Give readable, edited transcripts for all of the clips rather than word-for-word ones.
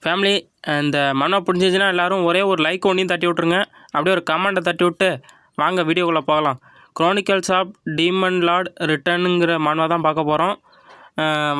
Family இந்த மனோ பிடிச்சிச்சின்னா எல்லோரும் ஒரே ஒரு லைக் ஒன்றையும் தட்டி விட்ருங்க. அப்படியே ஒரு கமெண்ட்டை தட்டி விட்டு வாங்க வீடியோக்குள்ளே போகலாம். குரோனிக்கல்ஸ் ஆஃப் டீமன் லார்ட் ரிட்டர்னுங்கிற மனோ தான் பார்க்க போகிறோம்.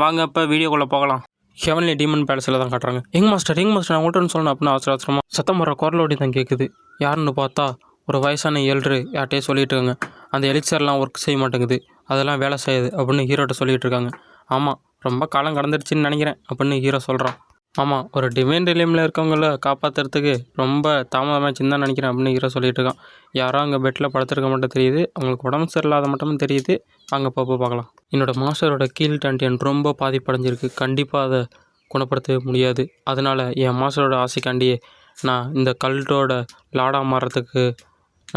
வாங்க இப்போ வீடியோக்குள்ளே போகலாம். ஹெவன்லி டீமன் பேலஸில் தான் காட்டுறாங்க. எங் மாஸ்டர் நான் உங்கள்கிட்ட சொல்லணும் அப்படின்னு அவசரமாக சத்தம் போடுற குரலோடி தான் கேட்குது. யாருன்னு பார்த்தா ஒரு வயசான ஏழ்ரு யார்கிட்டயே சொல்லிட்டு இருக்காங்க. அந்த எலிக்சர்லாம் ஒர்க் செய்ய மாட்டேங்குது, அதெல்லாம் வேலை செய்யுது அப்படின்னு ஹீரோட்ட சொல்லிகிட்டு இருக்காங்க. ஆமாம், ரொம்ப காலம் கடந்துடுச்சின்னு நினைக்கிறேன் அப்படின்னு ஹீரோ சொல்கிறான். ஆமாம், ஒரு டிவைன் ரிலீமில் இருக்கவங்கள காப்பாற்றுறதுக்கு ரொம்ப தாமதமாச்சுன்னு தான் நினைக்கிறேன் அப்படின்னு ஹீரோ சொல்லிட்டு இருக்கான். யாரோ அங்கே பெட்டில் படுத்துருக்க மட்டும் தெரியுது, அவங்களுக்கு உடம்பு சரியில்லாத மட்டும் தெரியுது. அங்கே போய் பார்க்கலாம். என்னோடய மாஸ்டரோட கீழ் டாண்டியன் ரொம்ப பாதிப்படைஞ்சிருக்கு, கண்டிப்பாக அதை குணப்படுத்தவே முடியாது. அதனால் என் மாஸ்டரோட ஆசைக்காண்டியே நான் இந்த கல்ட்டோட லாடாக மாறுறதுக்கு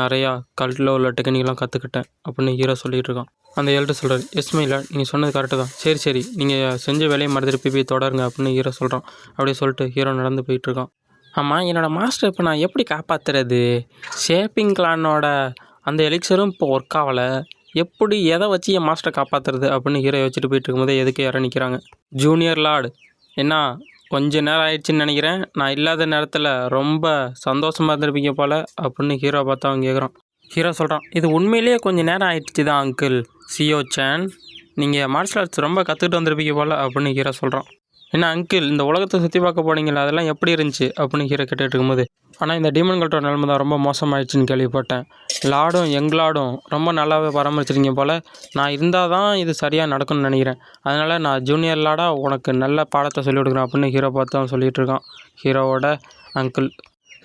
நிறையா கல்ட்டில் உள்ள டெக்னிக்லாம் கற்றுக்கிட்டேன் அப்படின்னு ஹீரோ சொல்லிகிட்டு இருக்கான். அந்த ஏழ்கிட்ட சொல்கிறார், எஸ் மை லார்ட், நீங்கள் சொன்னது கரெக்டு தான். சரி நீங்கள் செஞ்ச வேலையை மறுதிருப்பி போய் தொடருங்க அப்படின்னு ஹீரோ சொல்கிறான். அப்படியே சொல்லிட்டு ஹீரோ நடந்து போயிட்டுருக்கான். ஆமாம், என்னோடய மாஸ்டர் இப்போ நான் எப்படி காப்பாற்றுறது? ஷேப்பிங் கிளானோட அந்த எலிக்சரும் இப்போ ஒர்க் ஆகலை, எப்படி எதை வச்சு என் மாஸ்டரை காப்பாற்றுறது அப்படின்னு ஹீரோ வச்சுட்டு போயிட்டு இருக்கும்போதே எதுக்கு யாரும் நிற்கிறாங்க. ஜூனியர் லார்டு, என்ன கொஞ்சம் நேரம் ஆயிடுச்சுன்னு நினைக்கிறேன், நான் இல்லாத நேரத்தில் ரொம்ப சந்தோஷமாக இருந்திருப்பீங்க போல் அப்படின்னு ஹீரோ பார்த்து அவன் கேட்குறான். ஹீரோ சொல்கிறான், இது உண்மையிலேயே கொஞ்சம் நேரம் ஆயிடுச்சு தான் அங்கிள் சியோ சேன், நீங்கள் மார்ஷல் ஆர்ட்ஸ் ரொம்ப கற்றுக்கிட்டு வந்திருப்பீங்க போல் அப்படின்னு ஹீரோ சொல்கிறான். என்ன அங்கிள், இந்த உலகத்தை சுற்றி பார்க்க போனீங்களா, அதெல்லாம் எப்படி இருந்துச்சு அப்படின்னு ஹீரோ கேட்டுட்டு இருக்கும்போது, ஆனால் இந்த டீமன்கள்ட்டோட நிலைமை தான் ரொம்ப மோசமாயிடுச்சுன்னு கேள்விப்பட்டேன். லாடும் லாடும் ரொம்ப நல்லாவே பராமரிச்சிருக்கீங்க போல், நான் இருந்தால் தான் இது சரியாக நடக்கும்னு நினைக்கிறேன். அதனால் நான் ஜூனியர் லாடாக உனக்கு நல்ல பாடத்தை சொல்லிக் கொடுக்குறேன் அப்படின்னு ஹீரோ பார்த்து அவன் சொல்லிகிட்டு இருக்கான். ஹீரோவோட அங்கிள்,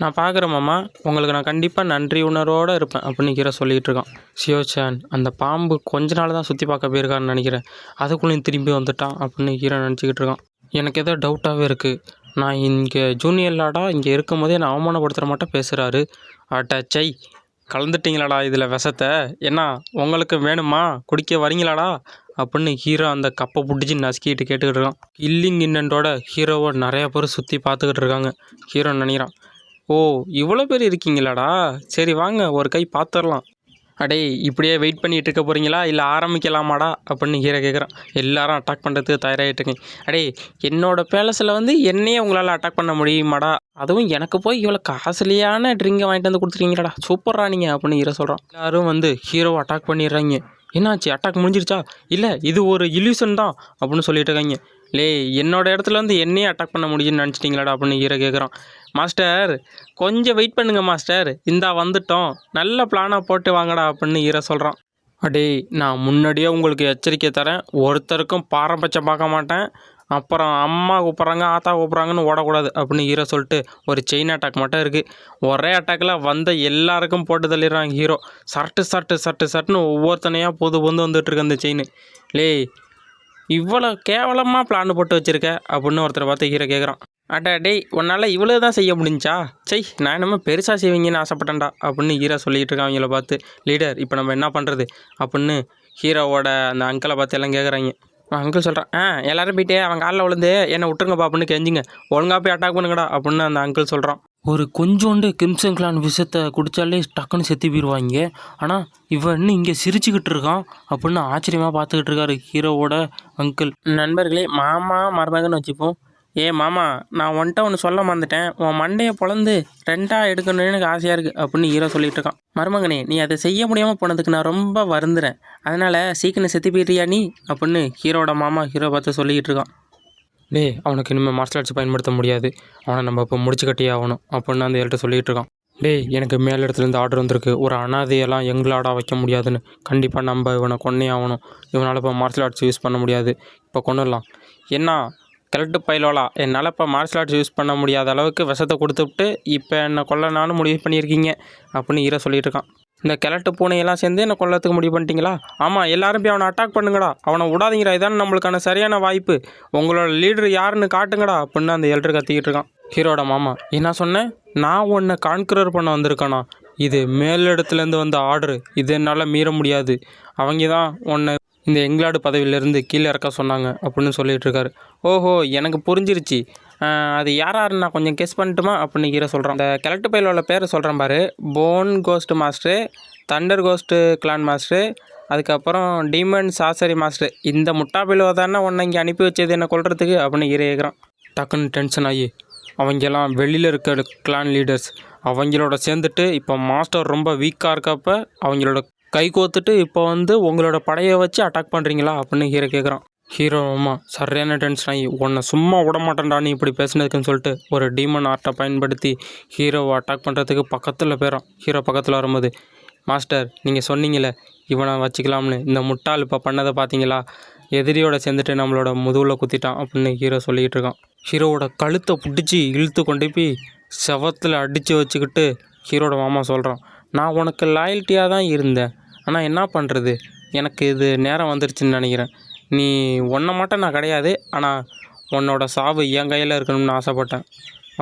நான் பார்க்குறேன் மாமா, உங்களுக்கு நான் கண்டிப்பாக நன்றி உணர்வோடு இருப்பேன் அப்படின்னு ஹீரோ சொல்லிகிட்டு இருக்கான். சியோ சேன், அந்த பாம்பு கொஞ்ச நாள் தான் சுற்றி பார்க்க போயிருக்கான்னு நினைக்கிறேன், அதுக்குள்ளேயும் திரும்பி வந்துட்டான் அப்படின்னு ஹீரோ நினச்சிக்கிட்டு இருக்கான். எனக்கு ஏதோ டவுட்டாகவே இருக்குது. நான் இங்கே ஜூனியர் லாடாக இங்கே இருக்கும் போதே நான் அவமானப்படுத்துகிற மட்டும் பேசுகிறாரு. அட்டச்சை, கலந்துட்டிங்களாடா இதில் விஷத்தை, என்ன உங்களுக்கு வேணுமா, குடிக்க வரீங்களாடா அப்படின்னு ஹீரோ அந்த கப்பை பிடிச்சி நசுக்கிட்டு கேட்டுக்கிட்டு இருக்கான். கில்லிங் இன்னண்டோட ஹீரோவை நிறையா பேர் சுற்றி பார்த்துக்கிட்டு இருக்காங்க. ஹீரோ நினைக்கிறான், ஓ இவ்வளோ பேர் இருக்கீங்களாடா, சரி வாங்க ஒரு கை பார்த்துடலாம். அடே, இப்படியே வெயிட் பண்ணிகிட்டு இருக்க போகிறீங்களா, இல்லை ஆரம்பிக்கலாமாடா அப்படின்னு ஹீரோ கேட்குறான். எல்லாரும் அட்டாக் பண்ணுறதுக்கு தயாராகிட்டுருங்க. அடே, என்னோடய பேலஸில் என்னையே உங்களால் அட்டாக் பண்ண முடியுமாடா, அதுவும் எனக்கு போய் இவ்வளோ காஸ்ட்லியான ட்ரிங்கை வாங்கிட்டு வந்து கொடுத்துருக்கீங்களாடா, சூப்பராக நீங்கள் அப்படின்னு ஹீரோ சொல்கிறான். எல்லாரும் ஹீரோவை அட்டாக் பண்ணிடுறாங்க. என்னாச்சு, அட்டாக் முடிஞ்சிருச்சா? இல்லை, இது ஒரு இல்யூஷன் தான் அப்படின்னு சொல்லிட்டு இருக்காங்க. என்னோட இடத்துல என்னையே அட்டாக் பண்ண முடியும்னு நினச்சிட்டிங்களாடா அப்படின்னு ஹீரோ கேட்குறான். மாஸ்டர் கொஞ்சம் வெயிட் பண்ணுங்க மாஸ்டர், இந்தா வந்துட்டோம், நல்ல பிளானாக போட்டு வாங்கடா அப்படின்னு ஹீரோ சொல்கிறான். அடே, நான் முன்னாடியே உங்களுக்கு எச்சரிக்கை தரேன், ஒருத்தருக்கும் பாரபட்சம் பார்க்க மாட்டேன், அப்புறம் அம்மா கூப்பிட்றாங்க ஆத்தா கூப்பிட்றாங்கன்னு ஓடக்கூடாது அப்படின்னு ஹீரோ சொல்லிட்டு ஒரு செயின் அட்டாக் மட்டும் இருக்குது. ஒரே அட்டாக்கில் வந்த எல்லாருக்கும் போட்டு தள்ளிடுறாங்க ஹீரோ. சர்ட்டுன்னு ஒவ்வொருத்தனையாக பொந்து வந்துட்டுருக்கு அந்த செயின். இவ்வளோ கேவலமாக பிளான் போட்டு வச்சுருக்க அப்படின்னு ஒருத்தரை பார்த்து ஹீரோ கேட்குறான். டேய், உன்னால் இவ்வளோ தான் செய்ய முடிஞ்சா? நான் என்னமோ பெருசாக செய்வீங்கன்னு ஆசைப்பட்டேன்டா அப்படின்னு ஹீரோ சொல்லிகிட்டு இருக்கான். அவங்கள பார்த்து, லீடர் இப்போ நம்ம என்ன பண்ணுறது அப்படின்னு ஹீரோவோட அந்த அங்கிளை பார்த்து எல்லாம் கேட்குறாங்க. அங்கிள் சொல்கிறான், எல்லோரும் போயிட்டு அவங்க காலில் விழுந்து என்னை விட்டுருங்கப்பா அப்படின்னு கெஞ்சுங்க, ஒழுங்காக போய் அட்டாக் பண்ணுங்கடா அப்படின்னு அந்த அங்கிள் சொல்கிறான். ஒரு கொஞ்சோண்டு கிம்சன் கிளான் விஷத்தை குடித்தாலே டக்குன்னு செத்து போயிடுவாங்க, ஆனால் இவன் இன்னும் இங்கே சிரிச்சுக்கிட்டு இருக்கான் அப்படின்னு ஆச்சரியமாக பார்த்துக்கிட்டு இருக்காரு ஹீரோவோட அங்கிள். நண்பர்களே, மாமா மருமகன்னு வச்சுப்போம். மாமா, நான் ஒன்று சொல்ல மறந்துட்டேன், உன் மண்டையை பொழந்து ரெண்டாக எடுக்கணும்னு எனக்கு ஆசையாக இருக்குது அப்படின்னு ஹீரோ சொல்லிகிட்டு இருக்கான். மருமகனே, நீ அதை செய்ய முடியாமல் போனதுக்கு நான் ரொம்ப வருந்துறேன், அதனால் சீக்கிரம் செத்து போயிடுறியா நீ அப்படின்னு ஹீரோட மாமா ஹீரோ பார்த்து சொல்லிக்கிட்டு இருக்கான். அவனுக்கு இனிமேல் மார்ஷல் ஆர்ட்ஸ் பயன்படுத்த முடியாது, அவனை நம்ம இப்போ முடிச்சு கட்டியே ஆகணும் அப்படின்னு அந்த ஏழ்கிட்ட சொல்லிகிட்டு இருக்கான். எனக்கு மேல் இடத்துலேருந்து ஆர்டர் வந்திருக்கு, ஒரு அனாதையெல்லாம் எங்களாடாக வைக்க முடியாதுன்னு, கண்டிப்பாக நம்ம இவனை கொன்னே ஆகணும், இவனால் இப்போ மார்ஷல் ஆர்ட்ஸ் யூஸ் பண்ண முடியாது, இப்போ கொண்டுடலாம். என்ன கரெக்டு பயிலோலா, என்னால் இப்போ மார்ஷல் ஆர்ட்ஸ் யூஸ் பண்ண முடியாத அளவுக்கு விஷத்தை கொடுத்துவிட்டு இப்போ என்னை கொல்லனாலும் முடிவு பண்ணியிருக்கீங்க அப்படின்னு ஹீரோ சொல்லிகிட்டு இருக்கான். இந்த கிழட்டு பூனையெல்லாம் சேர்ந்து என்னை கொல்லத்துக்கு முடிவு பண்ணிட்டீங்களா? ஆமாம், எல்லாரும் போய் அவனை அட்டாக் பண்ணுங்கடா, அவனை விடாதீங்கடா, இதான் நம்மளுக்கான சரியான வாய்ப்பு, உங்களோட லீடர் யாருன்னு காட்டுங்கடா அப்படின்னு அந்த எல்டர் கத்திக்கிட்டு இருக்கான். ஹீரோட மாமா, என்ன சொன்னேன், நான் உன்னை கான்குரர் பண்ண வந்திருக்கேனா, இது மேலிடத்துலேருந்து வந்த ஆர்டரு, இது என்னால் மீற முடியாது, அவங்க தான் உன்னை இந்த எங்களாடு பதவியிலேருந்து கீழே இறக்க சொன்னாங்க அப்படின்னு சொல்லிகிட்டு இருக்காரு. ஓஹோ, எனக்கு புரிஞ்சிருச்சு, அது யாராருன்னு நான் கொஞ்சம் கெஸ் பண்ணட்டுமா அப்படின்னு ஹீரோ சொல்கிறான். இந்த கலெக்ட் பயிலோட பேரை சொல்கிறேன் பாரு, bone ghost master, thunder ghost clan master, அதுக்கப்புறம் டீமன் சாசரி மாஸ்டர், இந்த முட்டா பயிலோ தானே உன்னை இங்கே அனுப்பி வச்சது என்னை கொல்றதுக்கு அப்படின்னு ஹீரோ கேட்குறான். டக்குன்னு டென்ஷன் ஆகி, அவங்கெல்லாம் வெளியில் இருக்க கிளான் லீடர்ஸ் அவங்களோட சேர்ந்துட்டு இப்போ மாஸ்டர் ரொம்ப வீக்காக இருக்கப்ப அவங்களோட கை கோத்துட்டு இப்போ வந்து உங்களோட படையை வச்சு அட்டாக் பண்ணுறீங்களா அப்படின்னு ஹீரோ கேட்குறான். ஹீரோ ஆமாம் சரியான டென்ஷன் ஆகி உன்னை சும்மா விட மாட்டேன்டா நீ இப்படி பேசுனதுக்குன்னு சொல்லிட்டு ஒரு டீமன் ஆர்ட்டை பயன்படுத்தி ஹீரோவை அட்டாக் பண்ணுறதுக்கு பக்கத்தில் போயிடும். ஹீரோ பக்கத்தில் வரும்போது, மாஸ்டர் நீங்கள் சொன்னீங்களே இவனை வச்சுக்கலாம்னு, இந்த முட்டாள் இப்போ பண்ணதை பார்த்தீங்களா, எதிரியோட சேர்ந்துட்டு நம்மளோட முதுகில் குத்திட்டான் அப்படின்னு ஹீரோ சொல்லிக்கிட்டு இருக்கான். ஹீரோவோட கழுத்தை பிடிச்சி இழுத்து கொண்டு போய் செவத்தில் அடித்து வச்சுக்கிட்டு ஹீரோட மாமா சொல்கிறான், நான் உனக்கு லாயல்ட்டியாக தான் இருந்தேன், ஆனால் என்ன பண்ணுறது, எனக்கு இது நேரம் வந்துருச்சுன்னு நினைக்கிறேன். நீ ஒன்றை மட்டும் நான் கிடையாது, ஆனால் உன்னோட சாவு என் கையில் இருக்கணும்னு ஆசைப்பட்டேன்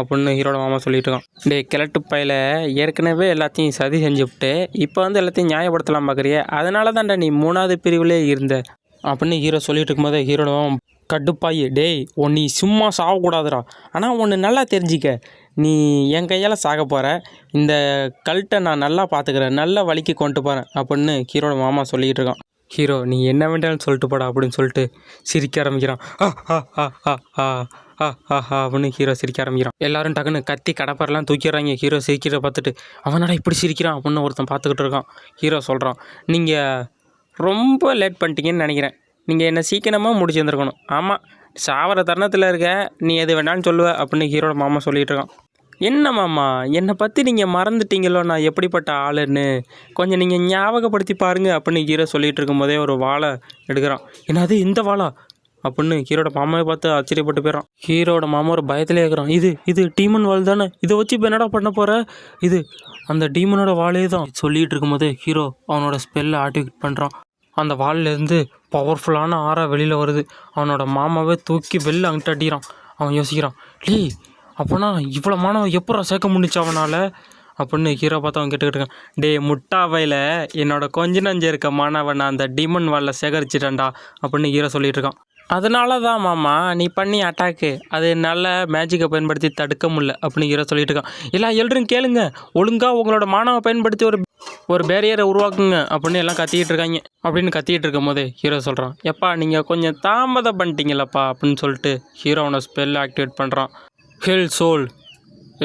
அப்படின்னு ஹீரோட மாமா சொல்லிட்டு இருக்கான். டே கிழட்டு பையில ஏற்கனவே எல்லாத்தையும் சதி செஞ்சுவிட்டு இப்போ வந்து எல்லாத்தையும் நியாயப்படுத்தலாம் பார்க்குறிய, அதனால தான்டா நீ 3வது பிரிவிலே இருந்த அப்படின்னு ஹீரோ சொல்லிட்டு இருக்கும்போதே ஹீரோட மாமா கடுப்பாயி, டேய் நீ சும்மா சாகக்கூடாதுடா, ஆனால் ஒன்று நல்லா தெரிஞ்சிக்க, நீ என் கையால் சாக போகிற, இந்த கல்ட்டை நான் நல்லா பார்த்துக்கிறேன், நல்ல வழிக்கு கொண்டு போகிறேன் அப்படின்னு ஹீரோட மாமா சொல்லிக்கிட்டு இருக்கான். ஹீரோ நீ என்ன வேண்டாலும் சொல்லிட்டு போடா அப்படின்னு சொல்லிட்டு சிரிக்க ஆரம்பிக்கிறான். அப்படின்னு ஹீரோ சிரிக்க ஆரம்பிக்கிறான். எல்லாரும் டக்குன்னு கத்தி கடப்பரெல்லாம் தூக்கிடுறாங்க. ஹீரோ சிரிக்கிறத பார்த்துட்டு, அவனடா இப்படி சிரிக்கிறான் அப்படின்னு ஒருத்தன் பார்த்துக்கிட்டு இருக்கான். ஹீரோ சொல்கிறான், நீங்கள் ரொம்ப லேட் பண்ணிட்டீங்கன்னு நினைக்கிறேன், நீங்கள் என்னை சீக்கிரமாக முடிச்சிருந்துருக்கணும். ஆமாம் சாவர தருணத்தில் இருக்க, நீ எது வேணாலும் சொல்லுவ அப்படின்னு ஹீரோட மாமா சொல்லிகிட்டு இருக்கான். என்ன மாமா என்னை பற்றி நீங்கள் மறந்துட்டீங்களோ நான் எப்படிப்பட்ட ஆளுன்னு, கொஞ்சம் நீங்கள் ஞாபகப்படுத்தி பாருங்க அப்படின்னு ஹீரோ சொல்லிகிட்டு இருக்கும்போதே ஒரு வாழை எடுக்கிறான். என்னது இந்த வாழா அப்படின்னு ஹீரோட மாமாவை பார்த்து ஆச்சரியப்பட்டு போயிடறான். ஹீரோட மாமா ஒரு பயத்திலே இருக்கிறான். இது டீமன் வாள் தானே, இதை வச்சு இப்போ என்னடா பண்ண போகிற, இது அந்த டீமனோட வாளே தான் சொல்லிகிட்டு இருக்கும்போதே ஹீரோ அவனோட ஸ்பெல்லை ஆக்டிவேட் பண்ணுறான். அந்த வால்லேருந்து பவர்ஃபுல்லான ஆறா வெளியில் வருது. அவனோட மாமாவே தூக்கி வெளில அங்கிட்ட அடிக்கிறான். அவன் யோசிக்கிறான், லீ அப்போனா இவ்வளோ மாணவன் எப்படா சேர்க்க முடிச்சு அவனால் அப்படின்னு ஹீரோ பார்த்து அவன் கேட்டுக்கிட்டு இருக்கான். டே முட்டாவையில் என்னோட கொஞ்ச நஞ்சு இருக்க மாணவன் அந்த டீமன் வாலில் சேகரிச்சிட்டேன்டா அப்படின்னு ஹீரோ சொல்லிகிட்டு இருக்கான். அதனால தான் மாமா நீ பண்ணி அட்டாக்கு அது நல்ல மேஜிக்கை பயன்படுத்தி தடுக்க முடியல அப்படின்னு ஹீரோ சொல்லிட்டு இருக்கான். எல்லாம் எல்லோரும் கேளுங்க, ஒழுங்காக உங்களோட மாணவ பயன்படுத்தி ஒரு பேரியரை உருவாக்குங்க அப்படின்னு எல்லாம் கத்திக்கிட்டு இருக்காங்க. அப்படின்னு கத்திக்கிட்டு இருக்கும் போதே ஹீரோ சொல்கிறான், எப்பா நீங்கள் கொஞ்சம் தாமதம் பண்ணிட்டீங்களப்பா அப்படின்னு சொல்லிட்டு ஹீரோ அவனை ஸ்பெல் ஆக்டிவேட் பண்ணுறான். ஹெல் சோல்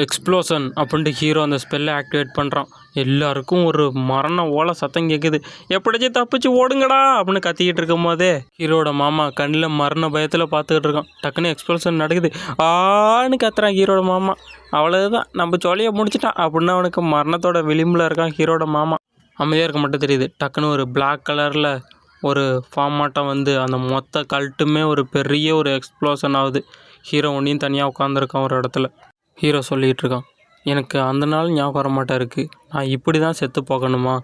எக்ஸ்ப்ளோஷன் அப்படின்ட்டு ஹீரோ அந்த ஸ்பெல்லை ஆக்டிவேட் பண்ணுறான். எல்லாருக்கும் ஒரு மரண ஓலை சத்தம் கேட்குது. எப்படியாச்சும் தப்பிச்சு ஓடுங்கடா அப்படின்னு கத்திக்கிட்டு இருக்கும் போதே ஹீரோட மாமா கண்ணில் மரண பயத்தில் பார்த்துக்கிட்டு இருக்கான். டக்குன்னு எக்ஸ்ப்ளோஷன் நடக்குது. ஆன்னு கத்துறான் ஹீரோட மாமா. அவ்வளோதான் நம்ம ஜாலியாக முடிச்சிட்டான் அப்படின்னு அவனுக்கு மரணத்தோட விளிம்பில் இருக்கான் ஹீரோட மாமா. அமைதியாக இருக்க மட்டும் தெரியுது. டக்குன்னு ஒரு பிளாக் கலரில் ஒரு ஃபார்மாட்டம் வந்து அந்த மொத்த கல்ட்டுமே ஒரு பெரிய ஒரு எக்ஸ்ப்ளோஷன் ஆகுது. ஹீரோ ஒன்றையும் தனியாக உட்காந்துருக்கான் ஒரு இடத்துல. ஹீரோ சொல்லிகிட்டு இருக்கான், எனக்கு அந்த நாள் ஞாபகம் வர மாட்டா இருக்குது, நான் இப்படி தான் செத்து போகணுமா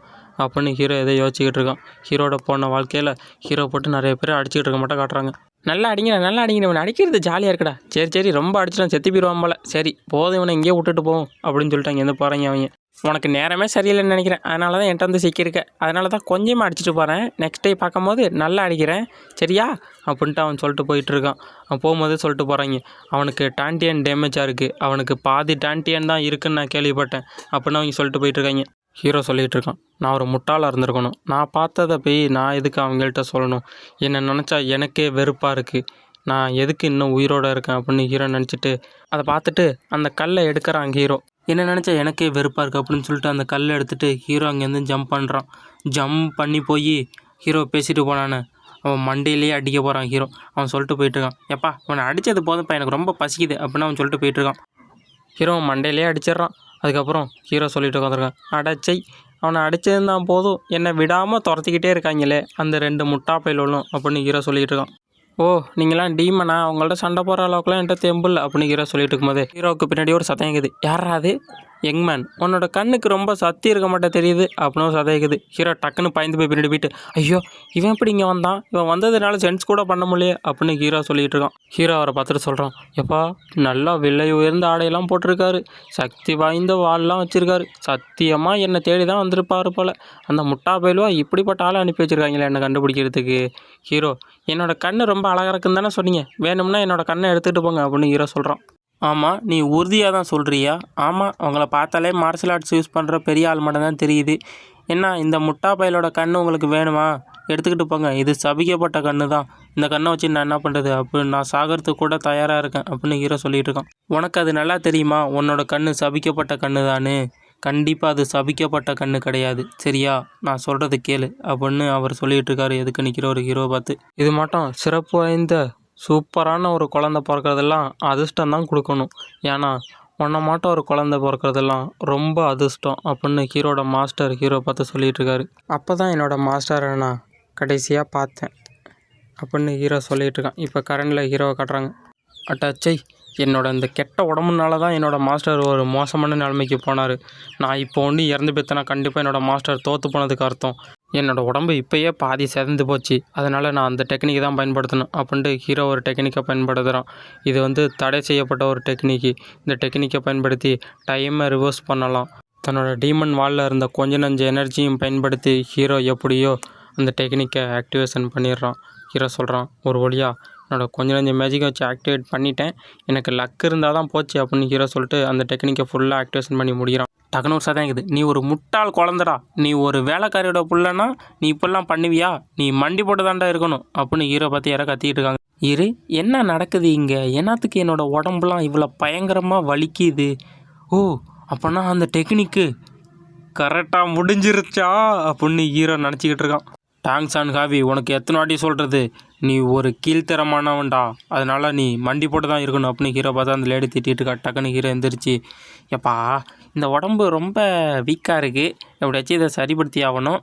அப்படின்னு ஹீரோ எதை யோசிச்சுக்கிட்டு இருக்கான். ஹீரோட போன வாழ்க்கையில் ஹீரோ போட்டு நிறைய பேர் அடிச்சுக்கிட்டு இருக்க மாட்டேன் காட்டுறாங்க. நல்லா அடிங்கிற இவனை அடிக்கிறது ஜாலியாக இருக்குடா, சரி ரொம்ப அடிச்சுட்டான் செத்து போயிடுவான் போல, சரி போதும் இவனை இங்கேயே விட்டுட்டு போவோம் அப்படின்னு சொல்லிட்டு அங்கேருந்து போகிறாங்க அவங்க. உனக்கு நேரமே சரியில்லைன்னு நினைக்கிறேன், அதனால தான் என்கிட்ட வந்து சிக்கியிருக்க, அதனால தான் கொஞ்சமாக அடிச்சுட்டு போகிறேன், நெக்ஸ்ட் டே பார்க்கும்போது நல்லா அடிக்கிறேன் சரியா அப்படின்ட்டு அவன் சொல்லிட்டு போயிட்டுருக்கான். அவன் போகும்போதே சொல்லிட்டு போகிறாங்க, அவனுக்கு டான்டியன் டேமேஜாக இருக்குது, அவனுக்கு பாதி டான்டியன் தான் இருக்குதுன்னு நான் கேள்விப்பட்டேன் அப்படின்னு அவங்க சொல்லிட்டு போயிட்டுருக்காங்க. ஹீரோ சொல்லிகிட்டு இருக்கான், நான் ஒரு முட்டாளாக இருந்திருக்கணும், நான் பார்த்ததை போய் நான் எதுக்கு அவங்கள்ட்ட சொல்லணும், என்னை நினச்சா எனக்கே வெறுப்பாக இருக்குது, நான் எதுக்கு இன்னும் உயிரோடு இருக்கேன் அப்படின்னு ஹீரோ நினச்சிட்டு அதை பார்த்துட்டு அந்த கல்லை எடுக்கிறான் ஹீரோ. என்ன நினச்சா எனக்கே வெறுப்பாக இருக்குது அப்படின்னு சொல்லிட்டு அந்த கல்லை எடுத்துகிட்டு ஹீரோ அங்கேருந்து ஜம்ப் பண்ணுறான். ஜம்ப் பண்ணி போய் ஹீரோ பேசிட்டு போனானே அவன் மண்டையிலேயே அடிக்க போகிறான் ஹீரோ. அவன் சொல்லிட்டு போயிட்டுருக்கான், எப்பா அவனை அடித்தது போதும்ப்பா எனக்கு ரொம்ப பசிக்குது அப்படின்னு அவன் சொல்லிட்டு போயிட்டுருக்கான். ஹீரோ மண்டையிலே அடிச்சிட்றான். அதுக்கப்புறம் ஹீரோ சொல்லிட்டு உட்காந்துருக்கான், அடைச்சை அவனை அடிச்சிருந்தான் போதும் என்னை விடாமல் துரத்திக்கிட்டே இருக்காங்களே அந்த 2 முட்டா பயிலும் அப்படின்னு ஹீரோ சொல்லிகிட்டு இருக்கான். ஓ நீங்களாம் டீமனா, அவங்கள்ட்ட சண்டை போகிற அளவுக்குலாம் என்கிட்ட தெம்பிள் அப்படின்னு ஹீரோ சொல்லிட்டு இருக்கும்போது ஹீரோவுக்கு பின்னாடி ஒரு சத்தம் கேட்குது. யாரா அது? யங்மேன் உன்னோட கண்ணுக்கு ரொம்ப சத்தி இருக்க மாட்டே தெரியுது அப்படின்னு ஒரு சத்தம் கேட்குது. ஹீரோ டக்குன்னு பயந்து போய் பின்னாடி போயிட்டு, ஐயோ இவன் எப்படி இங்கே வந்தான், இவன் வந்ததுனால சென்ஸ் கூட பண்ண முடியல அப்படின்னு ஹீரோ சொல்லிகிட்டு இருக்கான். ஹீரோ அவரை பார்த்துட்டு சொல்கிறான், எப்பா நல்லா விலை உயர்ந்த ஆடையெல்லாம் போட்டிருக்காரு, சக்தி வாய்ந்த வாள்லாம் வச்சுருக்காரு, சத்தியமாக என்னை தேடி தான் வந்திருப்பாரு போல், அந்த முட்டா பயிலுவா இப்படிப்பட்ட ஆளை அனுப்பி வச்சுருக்காங்களே என்னை கண்டுபிடிக்கிறதுக்கு. ஹீரோ என்னோடய கண்ணு ரொம்ப அழகாக இருக்குன்னு தானே சொன்னீங்க, வேணும்னா என்னோடய கண்ணை எடுத்துகிட்டு போங்க அப்படின்னு ஹீரோ சொல்கிறான். ஆமாம் நீ உறுதியாக தான் சொல்கிறியா? ஆமாம் அவங்கள பார்த்தாலே மார்ஷல் ஆர்ட்ஸ் யூஸ் பண்ணுற பெரிய ஆள் மட்டும் தான் தெரியுது. என்ன இந்த முட்டா பயலோட கண்ணு உங்களுக்கு வேணுமா? எடுத்துக்கிட்டு போங்க, இது சபிக்கப்பட்ட கன்று தான், இந்த கண்ணை வச்சு நான் என்ன பண்ணுறது அப்படின்னு நான் சாகிறதுக்கு கூட தயாராக இருக்கேன் அப்படின்னு ஹீரோ சொல்லிகிட்டு இருக்கான். உனக்கு அது நல்லா தெரியுமா, உன்னோட கண்ணு சபிக்கப்பட்ட கன்று தானே, கண்டிப்பாக அது சபிக்கப்பட்ட கண்ணு கிடையாது, சரியா, நான் சொல்கிறது கேளு அப்படின்னு அவர் சொல்லிகிட்டு இருக்காரு எதுக்கு நிற்கிற ஒரு ஹீரோவை பார்த்து. இது மட்டும் சிறப்பு வாய்ந்த சூப்பரான ஒரு குழந்தை பிறக்கிறதெல்லாம் அதிர்ஷ்டம் தான் கொடுக்கணும், ஏன்னா உன்னை மாட்டம் ஒரு குழந்தை பிறக்கிறதெல்லாம் ரொம்ப அதிர்ஷ்டம் அப்படின்னு ஹீரோட மாஸ்டர் ஹீரோ பார்த்து சொல்லிகிட்டு இருக்காரு. அப்போ தான் என்னோட மாஸ்டரை நான் கடைசியாக பார்த்தேன் அப்படின்னு ஹீரோ சொல்லிகிட்டு இருக்கான். இப்போ கரண்டில் ஹீரோவை காட்டுறாங்க. அட்டாச்சை, என்னோட இந்த கெட்ட உடம்புனால தான் என்னோடய மாஸ்டர் ஒரு மோசமான நிலைமைக்கு போனார். நான் இப்போ ஒன்று இறந்து போய்த்தனா கண்டிப்பாக என்னோடய மாஸ்டர் தோற்று போனதுக்கு அர்த்தம். என்னோடய உடம்பு இப்போயே பாதி செதந்து போச்சு, அதனால் நான் அந்த டெக்னிக்கை தான் பயன்படுத்தணும் அப்படின்ட்டு ஹீரோ ஒரு டெக்னிக்கை பயன்படுத்துகிறான். இது வந்து தடை செய்யப்பட்ட ஒரு டெக்னிக்கு. இந்த டெக்னிக்கை பயன்படுத்தி டைமை ரிவர்ஸ் பண்ணலாம். தன்னோட டீமன் வாலில் இருந்த கொஞ்ச நஞ்ச எனர்ஜியும் பயன்படுத்தி ஹீரோ எப்படியோ அந்த டெக்னிக்கை ஆக்டிவேஷன் பண்ணிடுறான். ஹீரோ சொல்கிறான், ஒரு வழியாக என்னோடய கொஞ்ச நஞ்ச மேஜிக்கை வச்சு ஆக்டிவேட் பண்ணிட்டேன், எனக்கு லக் இருந்தால் தான் போச்சு அப்படின்னு ஹீரோ சொல்லிட்டு அந்த டெக்னிக்கை ஃபுல்லாக ஆக்டிவேஷன் பண்ணி முடிகிறான். டக்குனு ஒரு சதம் இருக்குது, நீ ஒரு முட்டாள் குழந்தடா, நீ ஒரு வேலைக்காரியோட புள்ளனா நீ இப்பெல்லாம் பண்ணுவியா, நீ மண்டி போட்டு தாண்டா இருக்கணும் அப்படின்னு ஹீரோ பார்த்து யாரோ கத்திக்கிட்டு இருக்காங்க. இரு, என்ன நடக்குது இங்கே, என்னத்துக்கு என்னோடய உடம்புலாம் இவ்வளோ பயங்கரமாக வலிக்குது, ஓ அப்போனா அந்த டெக்னிக்கு கரெக்டாக முடிஞ்சிருச்சா அப்படின்னு ஹீரோ நினச்சிக்கிட்டு இருக்கான். தேங்க்ஸ் அண்ட் ஹாவி, உனக்கு எத்தனை வாட்டி சொல்கிறது, நீ ஒரு கீழ்த்தரமானவன்டா, அதனால் நீ மண்டி போட்டு தான் இருக்கணும் அப்படின்னு ஹீரோ பார்த்தா அந்த லேடி திட்டிகிட்டு இருக்கா. டக்குன்னு ஹீரோ எந்திரிச்சு, எப்பா இந்த உடம்பு ரொம்ப வீக்காக இருக்குது, எப்படியாச்சும் இதை சரிப்படுத்தி ஆகணும்,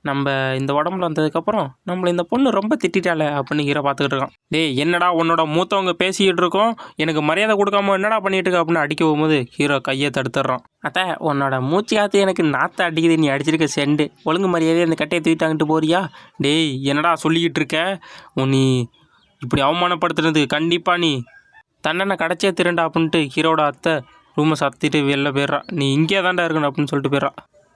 நம்ம இந்த உடம்புல வந்ததுக்கப்புறம் நம்மளை இந்த பொண்ணு ரொம்ப திட்டாளே அப்படின்னு ஹீரோ பார்த்துக்கிட்டு இருக்கான். டேய் என்னடா உன்னோட மூத்தவங்க பேசிக்கிட்டு இருக்கோம், எனக்கு மரியாதை கொடுக்காம என்னடா பண்ணிகிட்டு இருக்க அப்படின்னு அடிக்க போகும்போது ஹீரோ கையை தடுத்துடுறான். அத்தை, உன்னோட மூச்சு காற்று எனக்கு நாற்ற அடிக்குது, நீ அடிச்சிருக்க செண்டு, ஒழுங்கு மரியாதையை அந்த கட்டையை தூக்கிட்டாங்கிட்டு போறியா, டேய் என்னடா சொல்லிக்கிட்டு இருக்க, நீ இப்படி அவமானப்படுத்துனதுக்கு கண்டிப்பாக நீ தண்டனை கிடச்சே திருண்டா அப்படின்ட்டு ஹீரோட அத்தை ரூமை சத்திட்டு வெளில போயிடுறா. நீ இங்கே தாண்டா இருக்கணும் அப்படின்னு சொல்லிட்டு போயிடுறா.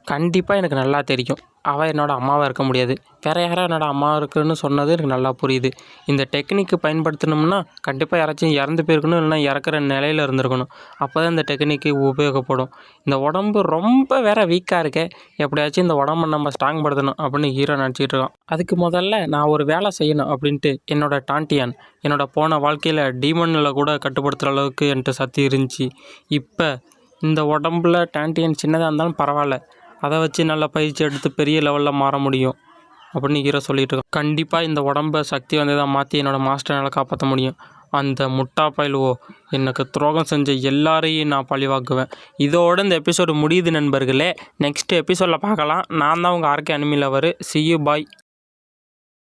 கண்டிப்பாக எனக்கு நல்லா தெரியும், அவள் என்னோடய அம்மாவாக இருக்க முடியாது, வேறு யாரோ என்னோடய அம்மா இருக்குன்னு சொன்னது எனக்கு நல்லா புரியுது. இந்த டெக்னிக்கு பயன்படுத்தணும்னா கண்டிப்பாக யாராச்சும் இறந்து போயிருக்கணும், இல்லைனா இறக்குற நிலையில் இருந்திருக்கணும், அப்போ தான் இந்த டெக்னிக்கு உபயோகப்படும். இந்த உடம்பு ரொம்ப வேறு வீக்காக இருக்கே, எப்படியாச்சும் இந்த உடம்பை நம்ம ஸ்ட்ராங் படுத்தணும் அப்படின்னு ஹீரோ நினச்சிக்கிட்டு இருக்கான். அதுக்கு முதல்ல நான் ஒரு வேலை செய்யணும் அப்படின்ட்டு என்னோட டான்டியான் என்னோட போன வாழ்க்கையில் டீமனில் கூட கட்டுப்படுத்துகிற அளவுக்கு என்கிட்ட சக்தி இருந்துச்சு. இப்போ இந்த உடம்புல டான்டியான் சின்னதாக இருந்தாலும் பரவாயில்ல, அதை வச்சு நல்லா பயிற்சி எடுத்து பெரிய லெவலில் மாற முடியும் அப்படின்னு ஹீரோ சொல்லிகிட்டு இருக்கோம். கண்டிப்பாக இந்த உடம்பை சக்தி வந்து தான் மாற்றி என்னோடய மாஸ்டர்னால் காப்பாற்ற முடியும். அந்த முட்டா பயலுவோ எனக்கு துரோகம் செஞ்ச எல்லாரையும் நான் பழிவாக்குவேன். இதோடு இந்த எபிசோடு முடியுது நண்பர்களே. நெக்ஸ்ட் எபிசோடில் பார்க்கலாம். நான் தான் உங்கள் RK anime lover. See you, bye.